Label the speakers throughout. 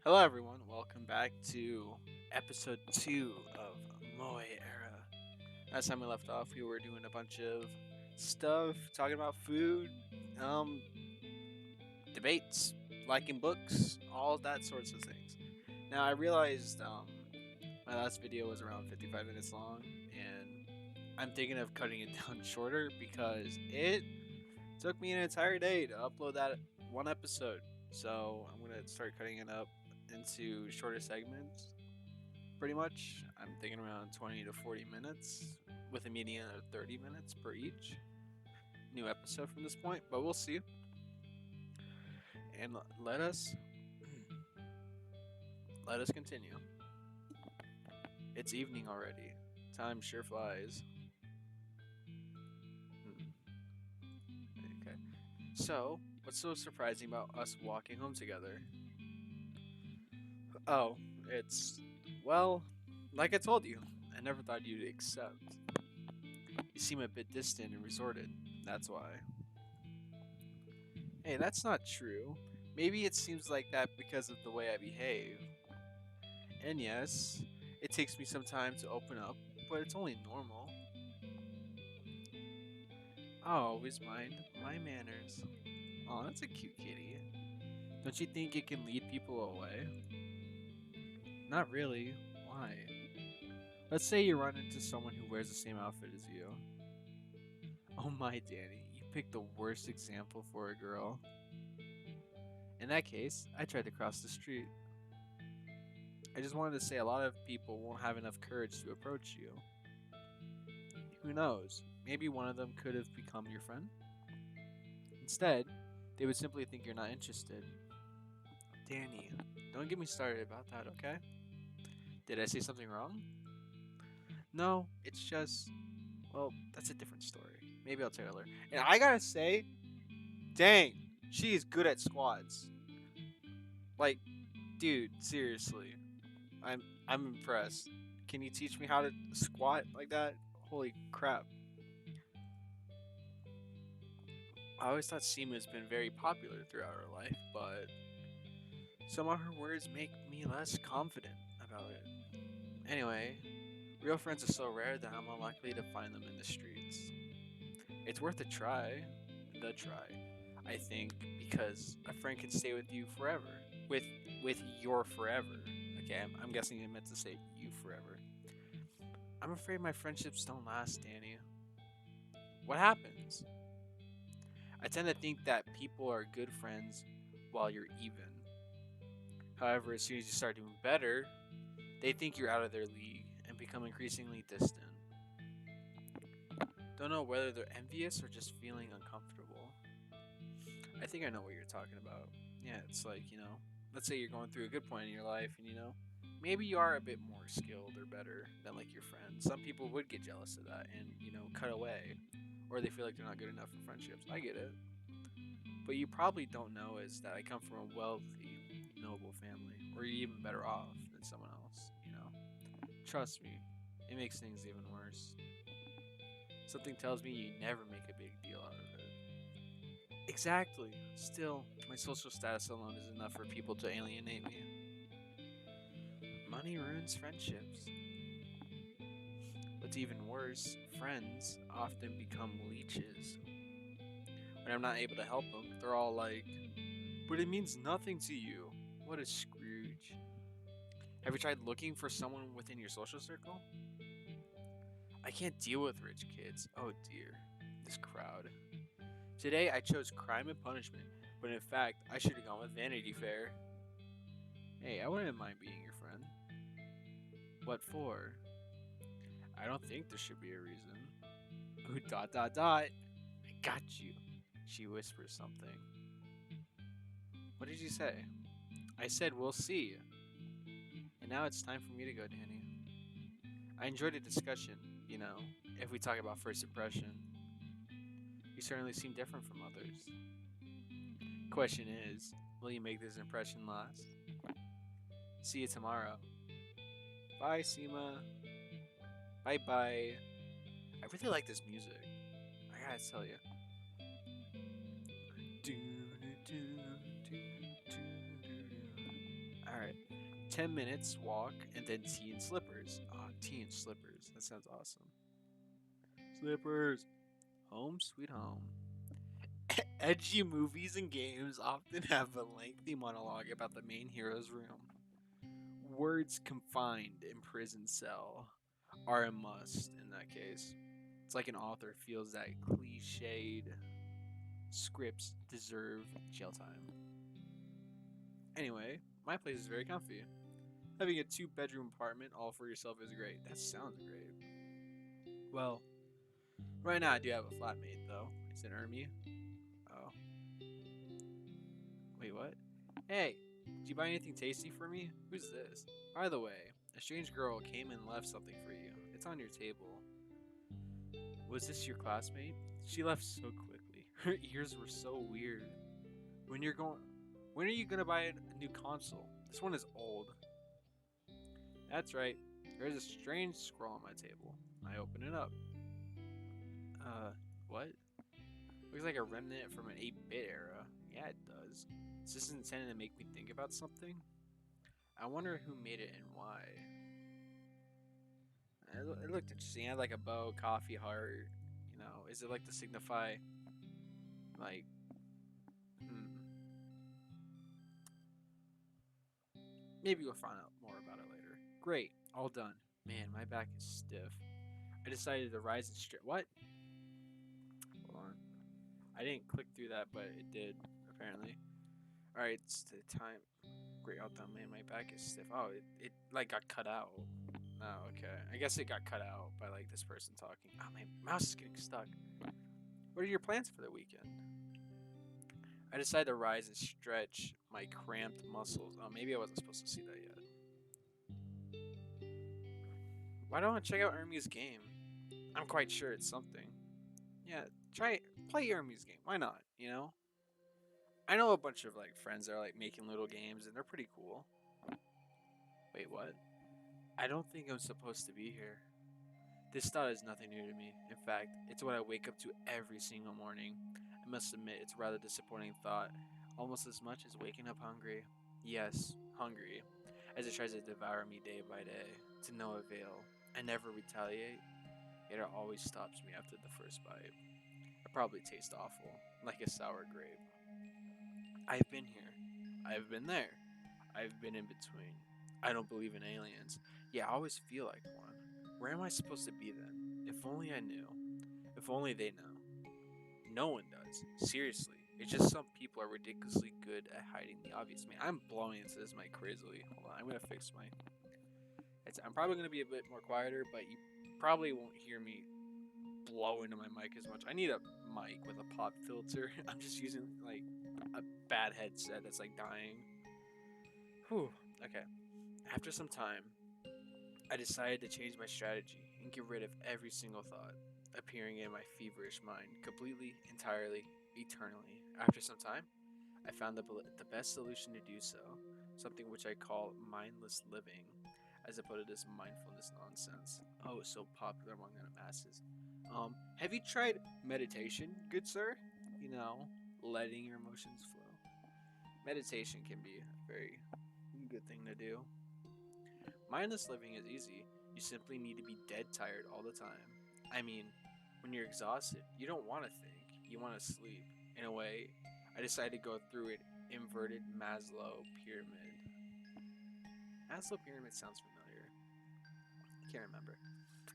Speaker 1: Hello, everyone. Welcome back to episode 2 of Moe Era. Last time we left off, we were doing a bunch of stuff, talking about food, um, debates, liking books, all that sorts of things. Now, I realized my last video was around 55 minutes long, and I'm thinking of cutting it down shorter because it took me an entire day to upload that one episode. So I'm gonna start cutting it up into shorter segments. Pretty much, I'm thinking around 20 to 40 minutes, with a median of 30 minutes per each new episode from this point. But we'll see. And let us continue. It's evening already. Time sure flies. Hmm. Okay. So, what's so surprising about us walking home together? Oh, it's well, like I told you, I never thought you'd accept. You seem a bit distant and resorted. That's why. Hey, that's not true. Maybe it seems like that because of the way I behave. And yes, it takes me some time to open up, but it's only normal. I'll always mind my manners. Oh, that's a cute kitty. Don't you think it can lead people away? Not really. Why? Let's say you run into someone who wears the same outfit as you. Oh my, Danny, you picked the worst example for a girl. In that case, I tried to cross the street. I just wanted to say a lot of people won't have enough courage to approach you. Who knows? Maybe one of them could have become your friend. Instead, they would simply think you're not interested. Danny, don't get me started about that, okay? Did I say something wrong? No, it's just, well, that's a different story. Maybe I'll tell you later. And I gotta say, dang, she is good at squats. Like, dude, seriously, I'm impressed. Can you teach me how to squat like that? Holy crap! I always thought Seema has been very popular throughout her life, but some of her words make me less confident about it. Anyway, real friends are so rare that I'm unlikely to find them in the streets. It's worth a try, the try, I think, because a friend can stay with you forever. With with your forever. Okay, I'm guessing you meant to say you forever. I'm afraid my friendships don't last, Danny. What happens? I tend to think that people are good friends while you're even. However, as soon as you start doing better, they think you're out of their league and become increasingly distant. Don't know whether they're envious or just feeling uncomfortable. I think I know what you're talking about. Yeah, it's like, let's say you're going through a good point in your life and, maybe you are a bit more skilled or better than like your friends. Some people would get jealous of that and, cut away. Or they feel like they're not good enough for friendships. I get it. But you probably don't know is that I come from a wealthy, noble family. Or you're even better off than someone else. Trust me, it makes things even worse. Something tells me you never make a big deal out of it. Exactly. Still, my social status alone is enough for people to alienate me. Money ruins friendships. What's even worse, friends often become leeches. When I'm not able to help them, they're all like, but it means nothing to you. What a Scrooge. Have you tried looking for someone within your social circle? I can't deal with rich kids. Oh dear. This crowd. Today I chose crime and punishment, but in fact I should have gone with Vanity Fair. Hey, I wouldn't mind being your friend. What for? I don't think there should be a reason. Ooh, dot dot dot. I got you. She whispers something. What did you say? I said we'll see. And now it's time for me to go, Danny. I enjoyed the discussion, if we talk about first impression. You certainly seem different from others. Question is, will you make this impression last? See you tomorrow. Bye, Seema. Bye bye. I really like this music. I gotta tell you. Alright. 10 minutes walk, and then tea and slippers. Ah, tea and slippers. That sounds awesome. Slippers. Home sweet home. Edgy movies and games often have a lengthy monologue about the main hero's room. Words confined in prison cell are a must in that case. It's like an author feels that cliched scripts deserve jail time. Anyway, my place is very comfy. Having a two-bedroom apartment all for yourself is great. That sounds great. Well, right now I do have a flatmate though. It's an Ermy. Oh, wait, what? Hey, did you buy anything tasty for me? Who's this? By the way, a strange girl came and left something for you. It's on your table. Was this your classmate? She left so quickly. Her ears were so weird. When you're going, when are you gonna buy a new console? This one is old. That's right. There's a strange scroll on my table. I open it up. Uh, what? Looks like a remnant from an 8-bit era. Yeah, it does. Is this intended to make me think about something? I wonder who made it and why. It looked interesting. It had like a bow, coffee heart. You know, is it like to signify like, hmm, maybe we'll find out more about it later. Great, all done. Man, my back is stiff. I decided to rise and stretch. What? Hold on. I didn't click through that, but it did apparently. All right, it's the time. Great, all done. Man, my back is stiff. Oh, it like got cut out. Oh, okay. I guess it got cut out by like this person talking. Oh, my mouse is getting stuck. What are your plans for the weekend? I decided to rise and stretch my cramped muscles. Oh, maybe I wasn't supposed to see that yet. Why don't I check out Ermy's game? I'm quite sure it's something. Yeah, play Ermy's game. Why not? You know, I know a bunch of like friends that are like making little games and they're pretty cool. Wait, what? I don't think I'm supposed to be here. This thought is nothing new to me. In fact, it's what I wake up to every single morning. I must admit, it's a rather disappointing thought, almost as much as waking up hungry. Yes, hungry, as it tries to devour me day by day, to no avail. I never retaliate, yet it always stops me after the first bite. I probably taste awful, like a sour grape. I've been here. I've been there. I've been in between. I don't believe in aliens. Yeah, I always feel like one. Where am I supposed to be then? If only I knew. If only they know. No one does. Seriously. It's just some people are ridiculously good at hiding the obvious. Man, I'm blowing into this mic crazily. Hold on, I'm gonna fix my. I'm probably gonna be a bit more quieter, but you probably won't hear me blow into my mic as much. I need a mic with a pop filter. I'm just using like a bad headset that's like dying. Whew. Okay. After some time, I decided to change my strategy and get rid of every single thought appearing in my feverish mind completely, entirely, eternally. After some time, I found the best solution to do so, something which I call mindless living, as opposed to this mindfulness nonsense. Oh, it's so popular among the masses. Have you tried meditation, good sir? You know, letting your emotions flow. Meditation can be a very good thing to do. Mindless living is easy. You simply need to be dead tired all the time. I mean, when you're exhausted, you don't want to think, you want to sleep. In a way, I decided to go through an inverted Maslow pyramid. Maslow pyramid sounds familiar. I can't remember.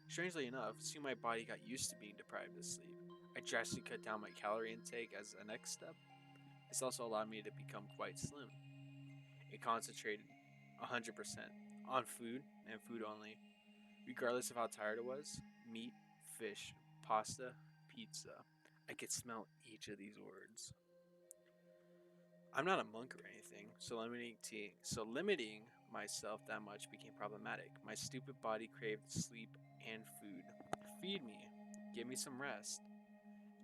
Speaker 1: Strangely enough, soon my body got used to being deprived of sleep. I drastically cut down my calorie intake as a next step. This also allowed me to become quite slim. It concentrated 100% on food and food only. Regardless of how tired it was, meat, fish, pasta, pizza. I could smell each of these words. I'm not a monk or anything, so limiting myself that much became problematic. My stupid body craved sleep and food. Feed me. Give me some rest.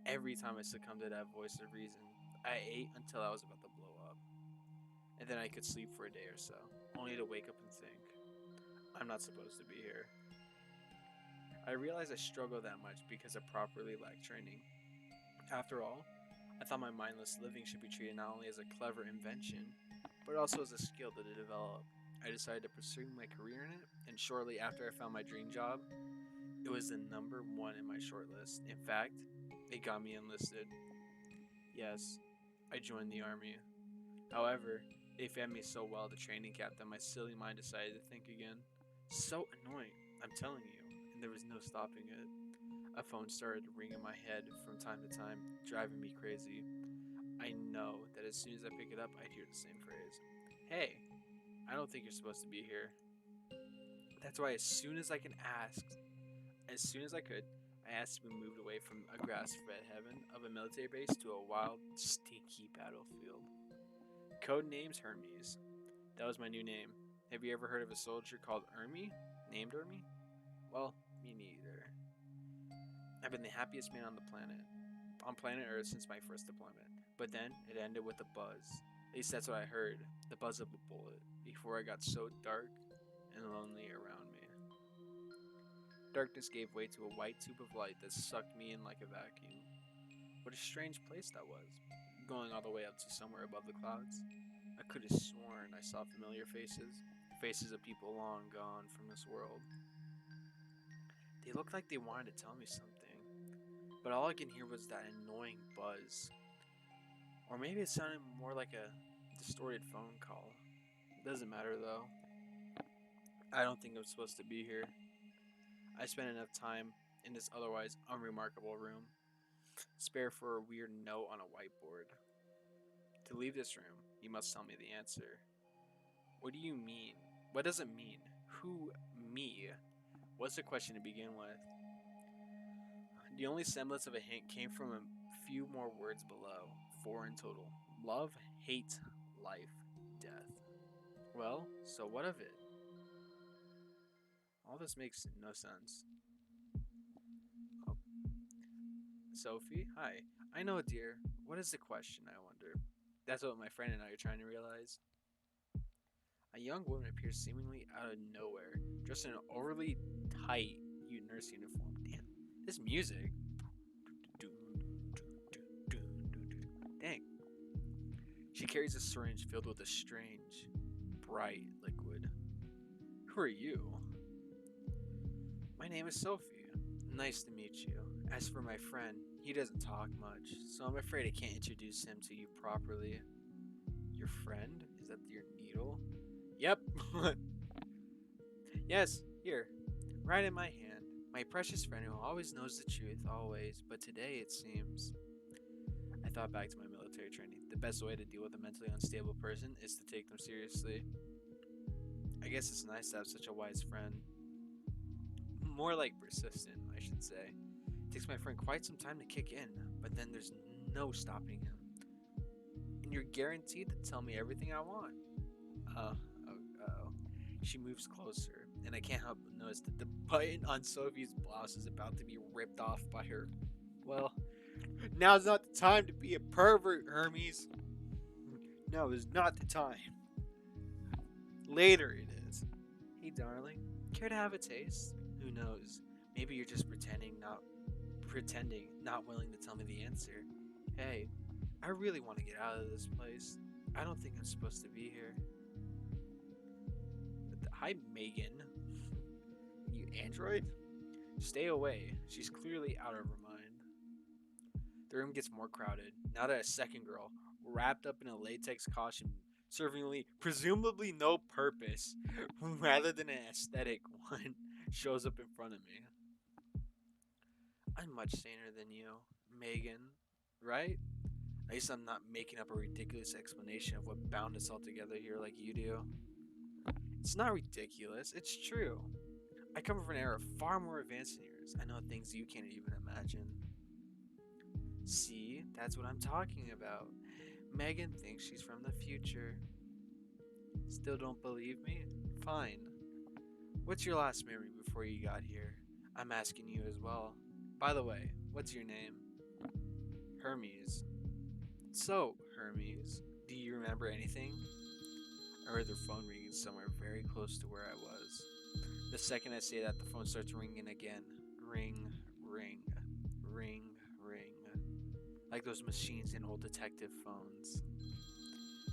Speaker 1: Every time I succumbed to that voice of reason, I ate until I was about to blow up. And then I could sleep for a day or so, only to wake up and think, I'm not supposed to be here. I realized I struggle that much because I properly lack training. After all, I thought my mindless living should be treated not only as a clever invention, but also as a skill to develop. I decided to pursue my career in it, and shortly after I found my dream job, it was the number one in my shortlist. In fact, it got me enlisted. Yes, I joined the Army. However, they fed me so well at the training camp that my silly mind decided to think again. So annoying, I'm telling you, and there was no stopping it. A phone started to ring in my head from time to time, driving me crazy. I know that as soon as I pick it up, I'd hear the same phrase. Hey, I don't think you're supposed to be here. That's why as soon as I could, I asked to be moved away from a grass-fed heaven of a military base to a wild, stinky battlefield. Code name's Hermes. That was my new name. Have you ever heard of a soldier called Ermy? Named Ermy? Well, me neither. I've been the happiest man on planet Earth since my first deployment. But then it ended with a buzz. At least that's what I heard. The buzz of a bullet. Before I got so dark and lonely around me. Darkness gave way to a white tube of light that sucked me in like a vacuum. What a strange place that was. Going all the way up to somewhere above the clouds. I could have sworn I saw familiar faces. Faces of people long gone from this world. They looked like they wanted to tell me something. But all I can hear was that annoying buzz. Or maybe it sounded more like a distorted phone call. Doesn't matter though. I don't think I'm supposed to be here. I spent enough time in this otherwise unremarkable room, spare for a weird note on a whiteboard. To leave this room, you must tell me the answer. What do you mean? What does it mean? Who, me? What's the question to begin with? The only semblance of a hint came from a few more words below, four in total. Love, hate, life, death. Well, so what of it? All this makes no sense. Oh, Sophie, hi. I know, dear. What is the question, I wonder? That's what my friend and I are trying to realize. A young woman appears seemingly out of nowhere, dressed in an overly tight nurse uniform. Damn, this music. Dang. She carries a syringe filled with a strange, bright liquid. Who are you? My name is Sophie. Nice to meet you. As for my friend, he doesn't talk much, so I'm afraid I can't introduce him to you properly. Your friend? Is that your needle? Yep. Yes, here. Right in my hand. My precious friend who always knows the truth, always, but today it seems. I thought back to my military training. The best way to deal with a mentally unstable person is to take them seriously. I guess it's nice to have such a wise friend. More like persistent, I should say. It takes my friend quite some time to kick in, but then there's no stopping him. And you're guaranteed to tell me everything I want. Oh. She moves closer, and I can't help but notice that the button on Sophie's blouse is about to be ripped off by her. Well, now's not the time to be a pervert, Hermes. Now is not the time. Later it is. Hey, darling, care to have a taste? Who knows? Maybe you're just pretending, not willing to tell me the answer. Hey, I really want to get out of this place. I don't think I'm supposed to be here. Hi, Megan. You android? Stay away. She's clearly out of her mind. The room gets more crowded now that a second girl, wrapped up in a latex costume, serving presumably no purpose, rather than an aesthetic one, shows up in front of me. I'm much saner than you, Megan, right? At least I'm not making up a ridiculous explanation of what bound us all together here like you do. It's not ridiculous, it's true. I come from an era far more advanced than yours. I know things you can't even imagine. See, that's what I'm talking about. Megan thinks she's from the future. Still don't believe me? Fine. What's your last memory before you got here? I'm asking you as well. By the way, what's your name? Hermes. So, Hermes, do you remember anything? I heard their phone ringing somewhere very close to where I was. The second I say that, the phone starts ringing again. Ring, ring, ring, ring. Like those machines in old detective phones.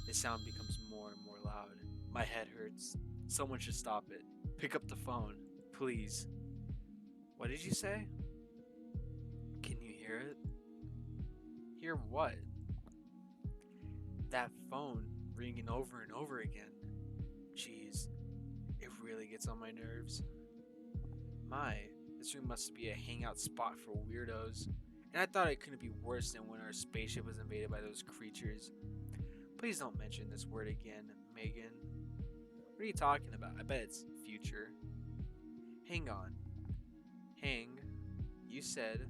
Speaker 1: The sound becomes more and more loud. My head hurts. Someone should stop it. Pick up the phone, please. What did you say? Can you hear it? Hear what? That phone ringing over and over again. Jeez, it really gets on my nerves. My, this room must be a hangout spot for weirdos. And I thought it couldn't be worse than when our spaceship was invaded by those creatures. Please don't mention this word again, Megan. What are you talking about? I bet it's future. Hang on. Hang. You said,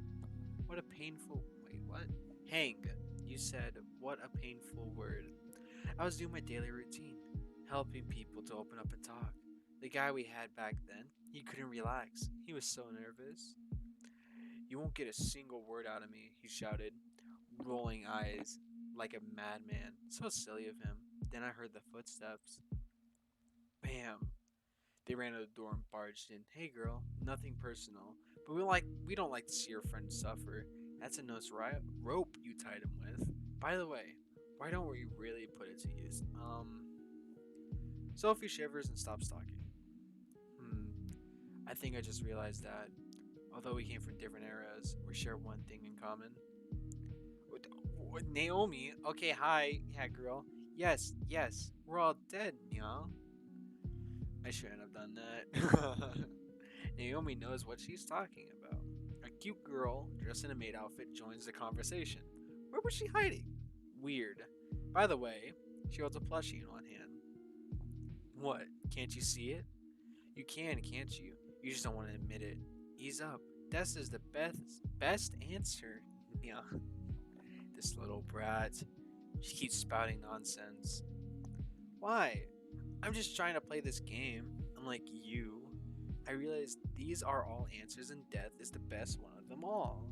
Speaker 1: what a painful. Wait, what? Hang. You said, what a painful word. I was doing my daily routine, helping people to open up and talk. The guy we had back then, he couldn't relax. He was so nervous. You won't get a single word out of me, he shouted, rolling eyes like a madman. So silly of him. Then I heard the footsteps. Bam! They ran to the door and barged in. Hey girl, nothing personal, but we don't like to see your friend suffer. That's a nice rope you tied him with. By the way, why don't we really put it to use? Sophie shivers and stops talking. I think I just realized that, although we came from different eras, we share one thing in common. Naomi? Okay, hi. Yeah, girl. Yes, we're all dead, y'all. I shouldn't have done that. Naomi knows what she's talking about. A cute girl dressed in a maid outfit joins the conversation. Where was she hiding? Weird. By the way, she holds a plushie in one hand. What? Can't you see it? You can, can't you? You just don't want to admit it. Ease up. This is the best answer. Yeah. This little brat. She keeps spouting nonsense. Why? I'm just trying to play this game. Unlike you, I realize these are all answers and death is the best one of them all.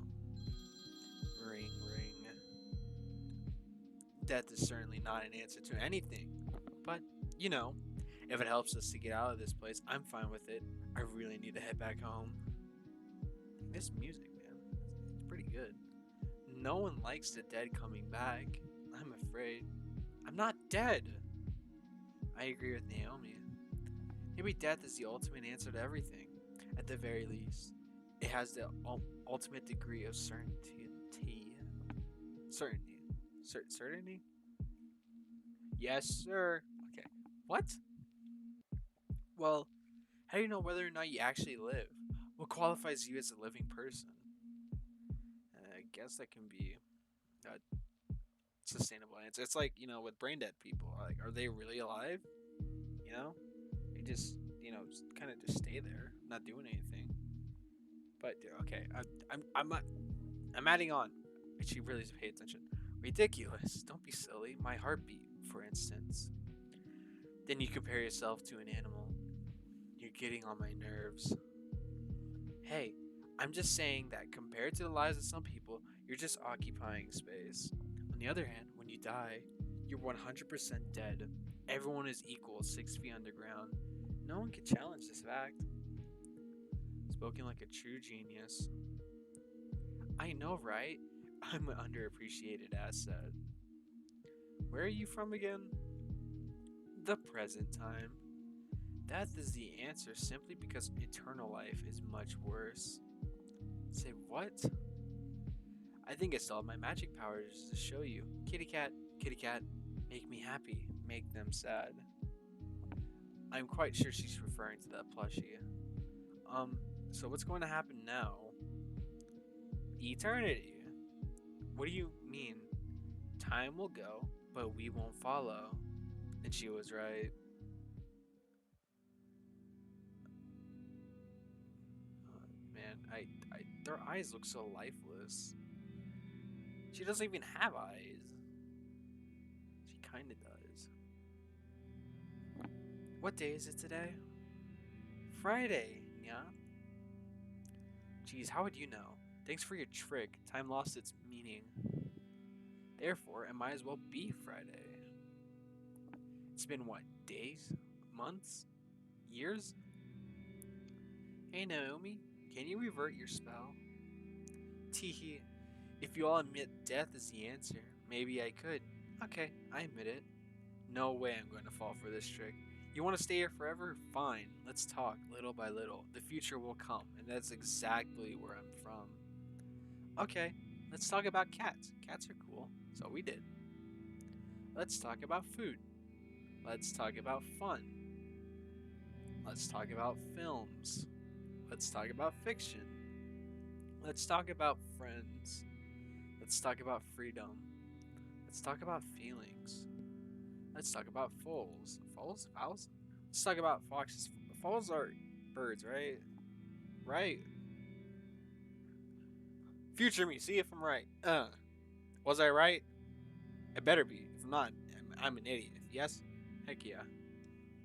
Speaker 1: Ring, ring. Death is certainly not an answer to anything. But, you know, if it helps us to get out of this place, I'm fine with it. I really need to head back home. This music, man, it's pretty good. No one likes the dead coming back. I'm afraid. I'm not dead. I agree with Naomi. Maybe death is the ultimate answer to everything. At the very least, it has the ultimate degree of certainty. Certainty? Yes, sir. Okay. What? Well, how do you know whether or not you actually live? What qualifies you as a living person? I guess that can be a sustainable answer. It's like, with brain dead people. Like, are they really alive? They just, kind of just stay there, not doing anything. But okay, I'm adding on. I should really pay attention. Ridiculous. Don't be silly. My heartbeat, for instance. Then you compare yourself to an animal. You're getting on my nerves. Hey, I'm just saying that compared to the lives of some people, you're just occupying space. On the other hand, when you die, you're 100% dead. Everyone is equal 6 feet underground. No one can challenge this fact. Spoken like a true genius. I know, right? I'm an underappreciated asset. Where are you from again? The present time. Death is the answer simply because eternal life is much worse. Say what? I think I still have my magic powers to show you. Kitty cat, make me happy, make them sad. I'm quite sure she's referring to that plushie. So what's going to happen now? Eternity. What do you mean? Time will go, but we won't follow. And she was right. Man, their eyes look so lifeless. She doesn't even have eyes. She kinda does. What day is it today? Friday, yeah? Geez, how would you know? Thanks for your trick. Time lost its meaning. Therefore, it might as well be Friday. It's been what, days? Months? Years? Hey Naomi, can you revert your spell? Teehee, if you all admit death is the answer, maybe I could. Okay, I admit it. No way I'm going to fall for this trick. You want to stay here forever? Fine. Let's talk little by little. The future will come, and that's exactly where I'm from. Okay, let's talk about cats. Cats are cool. So we did. Let's talk about food. Let's talk about fun. Let's talk about films. Let's talk about fiction. Let's talk about friends. Let's talk about freedom. Let's talk about feelings. Let's talk about foals. Foals? Fowls? Let's talk about foxes. Foals are birds, right? Right. Future me, see if I'm right. Was I right? I better be. If I'm not, I'm an idiot. If yes, heck yeah.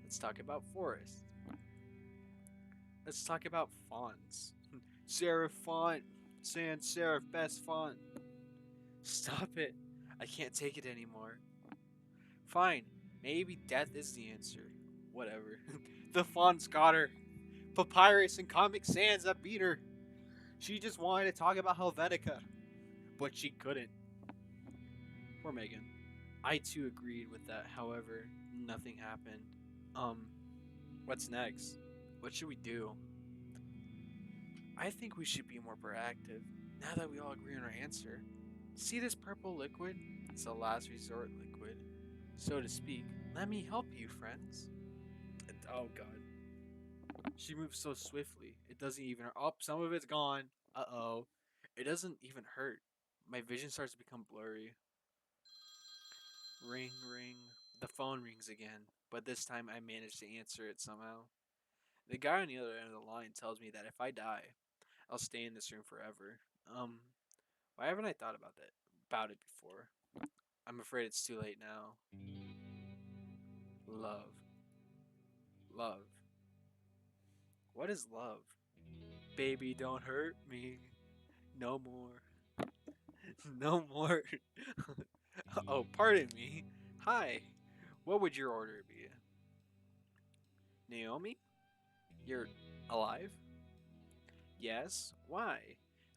Speaker 1: Let's talk about forests. Let's talk about fonts. Serif font. Sans serif best font. Stop it. I can't take it anymore. Fine. Maybe death is the answer. Whatever. The fonts got her. Papyrus and Comic Sans that beat her. She just wanted to talk about Helvetica, but she couldn't. Poor Megan. I too agreed with that. However, nothing happened. Um, what's next? What should we do? I think we should be more proactive. Now that we all agree on our answer. See this purple liquid? It's a last resort liquid, so to speak. Let me help you, friends. Oh god. She moves so swiftly. It doesn't even. Oh, some of it's gone. Uh oh. It doesn't even hurt. My vision starts to become blurry. Ring, ring. The phone rings again, but this time I manage to answer it somehow. The guy on the other end of the line tells me that if I die, I'll stay in this room forever. Why haven't I thought about it before? I'm afraid it's too late now. Love. Love. What is love? Baby, don't hurt me. No more. No more. Oh, pardon me. Hi. What would your order be? Naomi? You're alive? Yes. Why?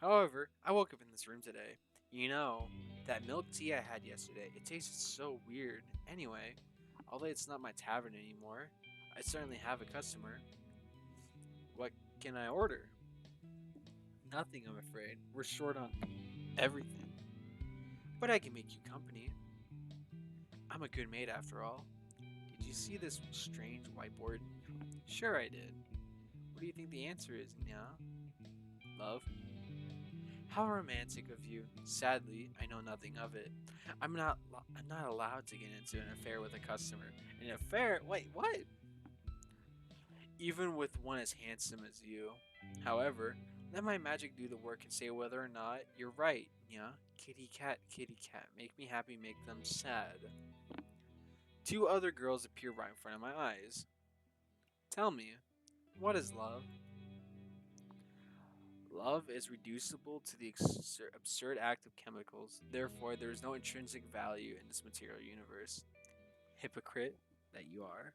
Speaker 1: However, I woke up in this room today. You know, that milk tea I had yesterday, it tasted so weird. Anyway, although it's not my tavern anymore, I certainly have a customer. What can I order? Nothing, I'm afraid. We're short on everything. But I can make you company. I'm a good maid after all. Did you see this strange whiteboard? Sure I did. What do you think the answer is, Nya? Love? How romantic of you. Sadly, I know nothing of it. I'm not allowed to get into an affair with a customer. An affair? Wait, what? Even with one as handsome as you. However, let my magic do the work and say whether or not you're right, yeah? Kitty cat, make me happy, make them sad. Two other girls appear right in front of my eyes. Tell me, what is love? Love is reducible to the absurd act of chemicals. Therefore, there is no intrinsic value in this material universe. Hypocrite that you are.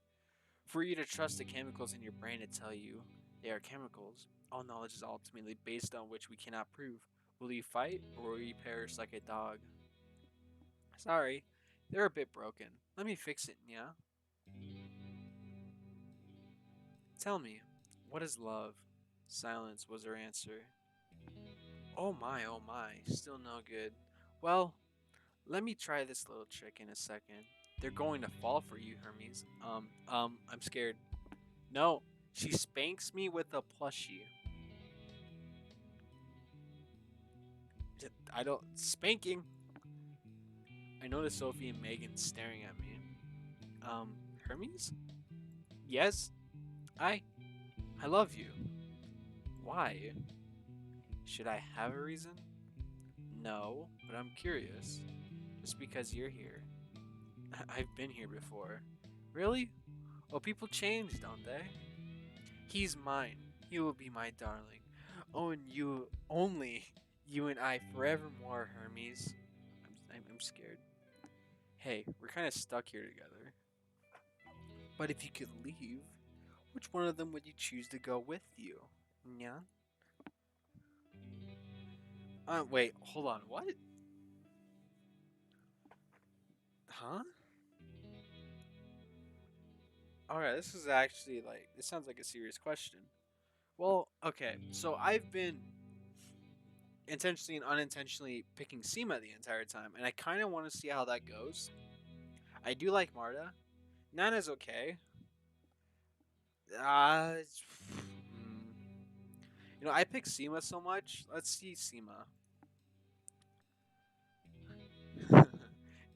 Speaker 1: For you to trust the chemicals in your brain to tell you they are chemicals, all knowledge is ultimately based on which we cannot prove. Will you fight or will you perish like a dog? Sorry, they're a bit broken. Let me fix it, yeah? Tell me, what is love? Silence was her answer. Oh my, still no good. Well, let me try this little trick in a second. They're going to fall for you, Hermes. I'm scared. No, she spanks me with a plushie. I don't. Spanking? I notice Sophie and Megan staring at me. Um, Hermes? Yes? I. I love you. Why? Should I have a reason? No, but I'm curious. Just because you're here. I've been here before. Really? Well, people change, don't they? He's mine. He will be my darling. Oh, and you only. You and I forevermore, Hermes. I'm scared. Hey, we're kind of stuck here together. But if you could leave, which one of them would you choose to go with you? Yeah? Wait, hold on. What? Huh? Alright, this is actually like, this sounds like a serious question. Well, okay, so I've been intentionally and unintentionally picking Seema the entire time, and I kind of want to see how that goes. I do like Marta. Nana's okay. Uh, I pick Seema so much. Let's see Seema.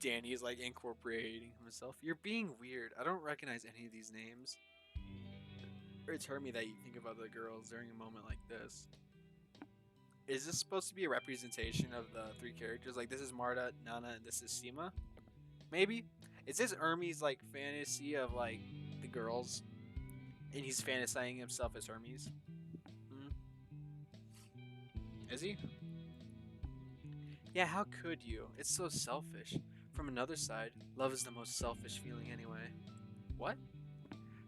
Speaker 1: Danny's like incorporating himself. You're being weird. I don't recognize any of these names. It's hurt me that you think of other girls during a moment like this. Is this supposed to be a representation of the three characters? Like, this is Marta, Nana, and this is Seema? Maybe? Is this Ermy's, like, fantasy of, like, the girls? And he's fantasizing himself as Hermes? Hmm? Is he? Yeah, how could you? It's so selfish. From another side, love is the most selfish feeling anyway. What?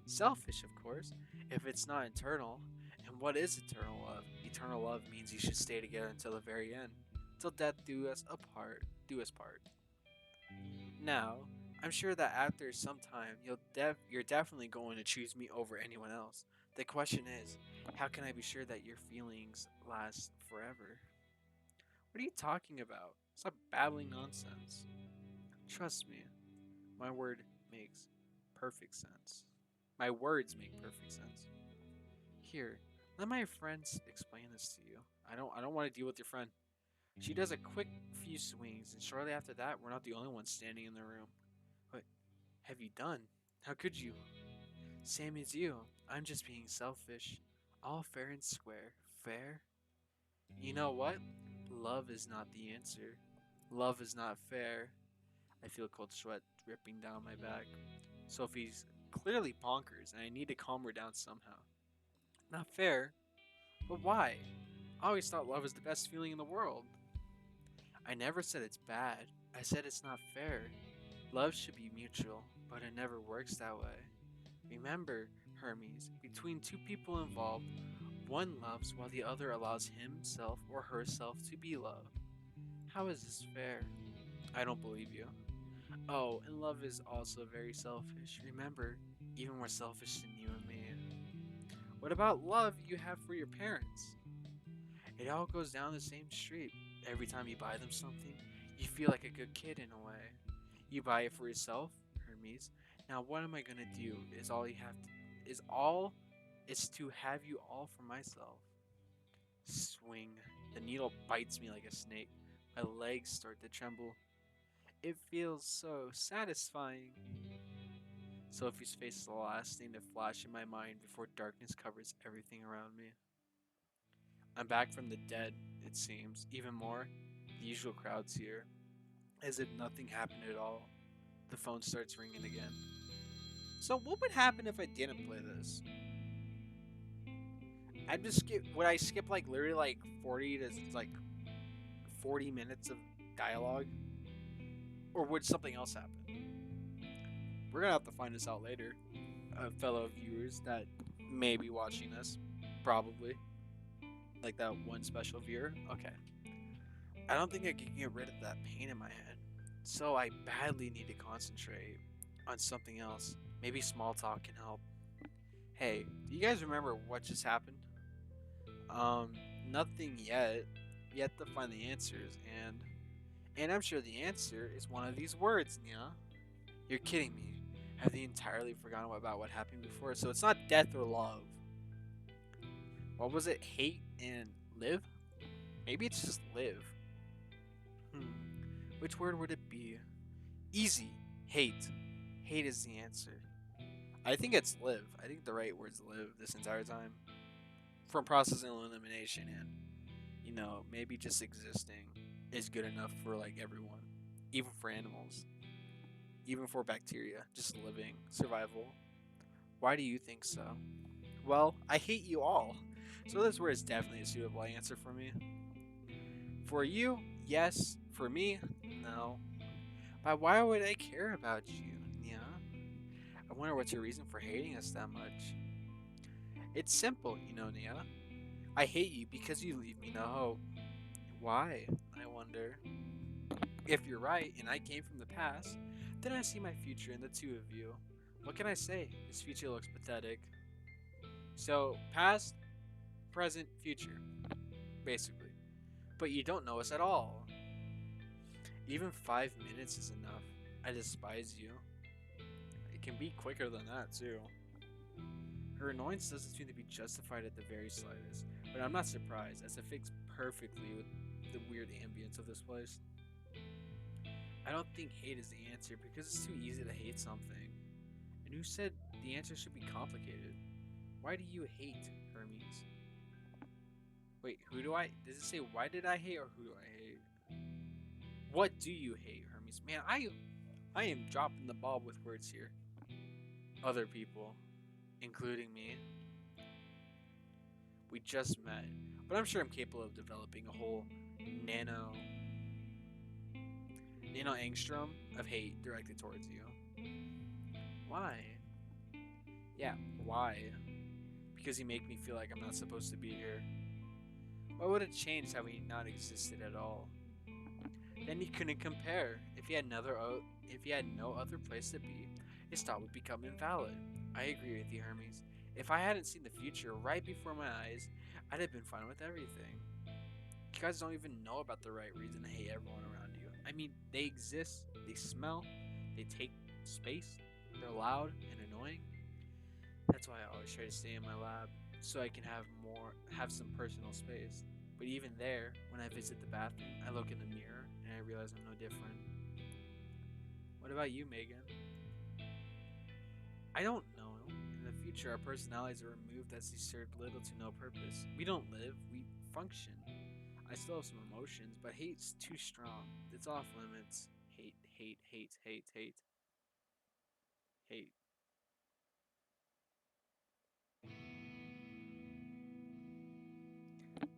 Speaker 1: Selfish, of course, if it's not eternal. And what is eternal love? Eternal love means you should stay together until the very end. Till death do us apart, do us part. Now, I'm sure that after some time, you're definitely going to choose me over anyone else. The question is, how can I be sure that your feelings last forever? What are you talking about? Stop babbling nonsense. Trust me, my word makes perfect sense. My words make perfect sense. Here, let my friends explain this to you. I don't want to deal with your friend. She does a quick few swings, and shortly after that, we're not the only ones standing in the room. What have you done? How could you? Same as you. I'm just being selfish. All fair and square. Fair? You know what? Love is not the answer. Love is not fair. I feel cold sweat dripping down my back. Sophie's clearly bonkers, and I need to calm her down somehow. Not fair? But why? I always thought love is the best feeling in the world. I never said it's bad. I said it's not fair. Love should be mutual, but it never works that way. Remember, Hermes, between two people involved, one loves while the other allows himself or herself to be loved. How is this fair? I don't believe you. Oh, and love is also very selfish. Remember, even more selfish than you and me. What about love you have for your parents? It all goes down the same street. Every time you buy them something, you feel like a good kid in a way. You buy it for yourself, Hermes. Now what am I gonna do? Is to have you all for myself. Swing. The needle bites me like a snake. My legs start to tremble. It feels so satisfying. Sophie's face is the last thing to flash in my mind before darkness covers everything around me. I'm back from the dead, it seems. Even more, the usual crowd's here, as if nothing happened at all. The phone starts ringing again. So what would happen if I didn't play this? I'd just skip. Would I skip like literally like 40 minutes of dialogue, or would something else happen? We're gonna have to find this out later, fellow viewers that may be watching this, probably like that one special viewer. Okay, I don't think I can get rid of that pain in my head, so I badly need to concentrate on something else. Maybe small talk can help. Hey, do you guys remember what just happened? Um, Nothing yet. Yet to find the answers, and I'm sure the answer is one of these words, Nia. You're kidding me. Have they entirely forgotten about what happened before? So it's not death or love. What was it? Hate and live? Maybe it's just live. Hmm. Which word would it be? Easy. Hate. Hate is the answer. I think it's live. I think the right word's live this entire time. From process and elimination, and maybe just existing is good enough for like everyone, even for animals, even for bacteria, just living, survival. Why do you think so? Well, I hate you all. So this word is definitely a suitable answer for me. For you, yes. For me, no. But why would I care about you? Yeah. I wonder what's your reason for hating us that much. It's simple, Nia. I hate you because you leave me no hope. Why? I wonder. If you're right and I came from the past, then I see my future in the two of you. What can I say? This future looks pathetic. So, past, present, future, basically. But you don't know us at all. Even 5 minutes is enough. I despise you. It can be quicker than that, too. Her annoyance doesn't seem to be justified at the very slightest, but I'm not surprised, as it fits perfectly with the weird ambience of this place. I don't think hate is the answer because it's too easy to hate something. And who said the answer should be complicated? Why do you hate, Hermes? Wait, who do I? Does it say why did I hate or who do I hate? What do you hate, Hermes? Man, I am dropping the ball with words here. Other people, including me. We just met, but I'm sure I'm capable of developing a whole nano nano angstrom of hate directed towards you. Why? Yeah, why? Because you make me feel like I'm not supposed to be here. What would have changed had we not existed at all? Then he couldn't compare. If he had no other place to be, his thought would become invalid. I agree with you, Hermes. If I hadn't seen the future right before my eyes, I'd have been fine with everything. You guys don't even know about the right reason to hate everyone around you. I mean, they exist, they smell, they take space, they're loud and annoying. That's why I always try to stay in my lab, so I can have some personal space. But even there, when I visit the bathroom, I look in the mirror and I realize I'm no different. What about you, Megan? I don't know. In the future, our personalities are removed as they serve little to no purpose. We don't live, we function. I still have some emotions, but hate's too strong. It's off limits. Hate, hate, hate, hate, hate, hate.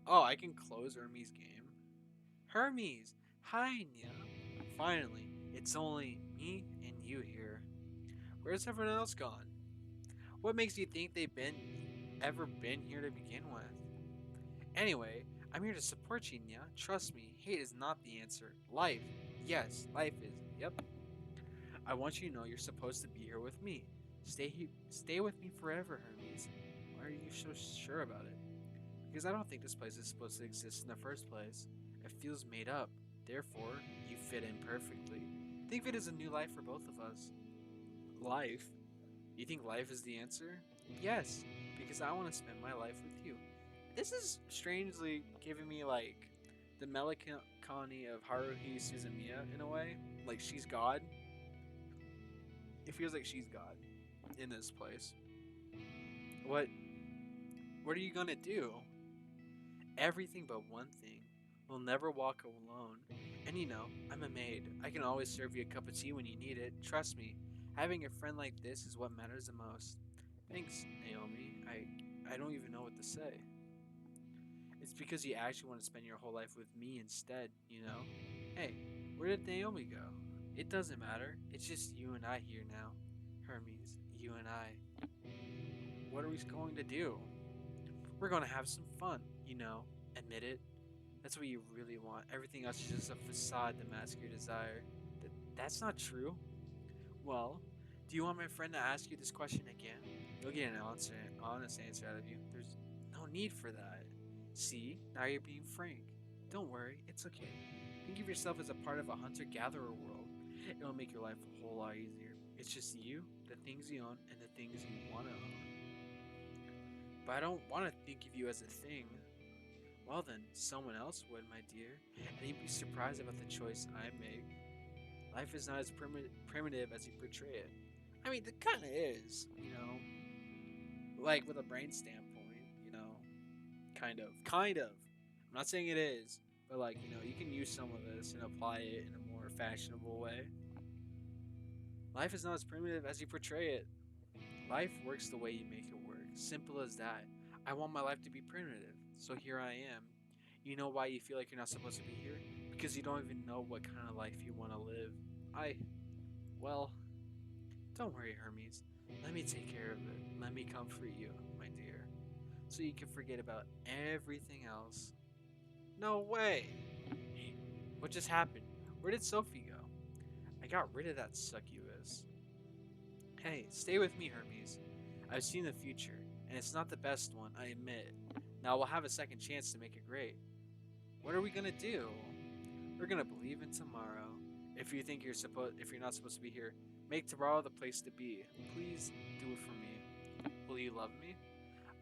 Speaker 1: Oh, I can close Ermy's game. Hermes! Hi, Nya. Finally, it's only me and you here. Where's everyone else gone? What makes you think they've been here to begin with? Anyway, I'm here to support you, Nya. Trust me, hate is not the answer. Life. Yes, life is. Yep. I want you to know you're supposed to be here with me. Stay with me forever, Hermes. Why are you so sure about it? Because I don't think this place is supposed to exist in the first place. It feels made up. Therefore, you fit in perfectly. Think of it as a new life for both of us. Life? You think life is the answer? Yes, because I want to spend my life with you. This is strangely giving me like the melancholy of Haruhi Suzumiya in a way. Like she's God. It feels like she's God in this place. What what are you gonna do? Everything but one thing. We'll never walk alone. And you know, I'm a maid. I can always serve you a cup of tea when you need it. Trust me, having a friend like this is what matters the most. Thanks, Naomi. I don't even know what to say. It's because you actually want to spend your whole life with me instead, you know? Hey, where did Naomi go? It doesn't matter. It's just you and I here now. Hermes, you and I. What are we going to do? We're going to have some fun, you know? Admit it. That's what you really want. Everything else is just a facade to mask your desire. That's not true. Well, do you want my friend to ask you this question again? You'll get an honest answer out of you. There's no need for that. See, now you're being frank. Don't worry, it's okay. Think of yourself as a part of a hunter-gatherer world. It'll make your life a whole lot easier. It's just you, the things you own, and the things you want to own. But I don't want to think of you as a thing. Well then, someone else would, my dear, and you'd be surprised about the choice I make. Life is not as primitive as you portray it. I mean, it kind of is, you know, like with a brain standpoint, you know, kind of. I'm not saying it is, but like, you know, you can use some of this and apply it in a more fashionable way. Life is not as primitive as you portray it. Life works the way you make it work. Simple as that. I want my life to be primitive, so here I am. You know why you feel like you're not supposed to be here? Because you don't even know what kind of life you want to live. Well, don't worry, Hermes. Let me take care of it. Let me comfort you, my dear, so you can forget about everything else. No way! Hey, what just happened? Where did Sophie go? I got rid of that succubus. Hey, stay with me, Hermes. I've seen the future, and it's not the best one, I admit. Now we'll have a second chance to make it great. What are we gonna do? We're gonna believe in tomorrow. If you're not supposed to be here, make tomorrow the place to be. Please do it for me. Will you love me?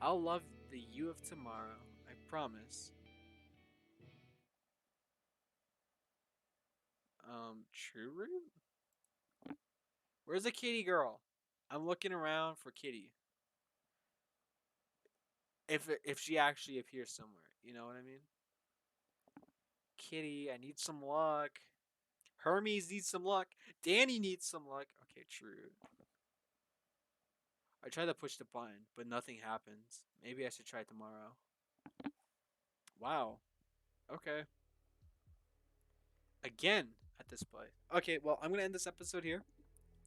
Speaker 1: I'll love the you of tomorrow. I promise. True. Where's the kitty girl? I'm looking around for Kitty. If she actually appears somewhere, you know what I mean? Kitty, I need some luck. Hermes needs some luck. Danny needs some luck. Okay, true. I try to push the button, but nothing happens. Maybe I should try tomorrow. Wow. Okay. Again at this point. Okay, well, I'm gonna end this episode here.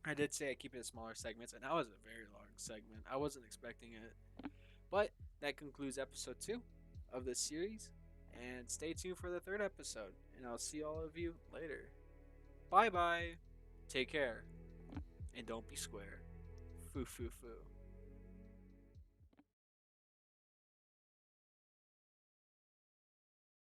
Speaker 1: I did say I keep it in smaller segments, and that was a very long segment. I wasn't expecting it. But that concludes episode 2 of this series. And stay tuned for the third episode. And I'll see all of you later. Bye bye. Take care. And don't be square. Foo foo foo.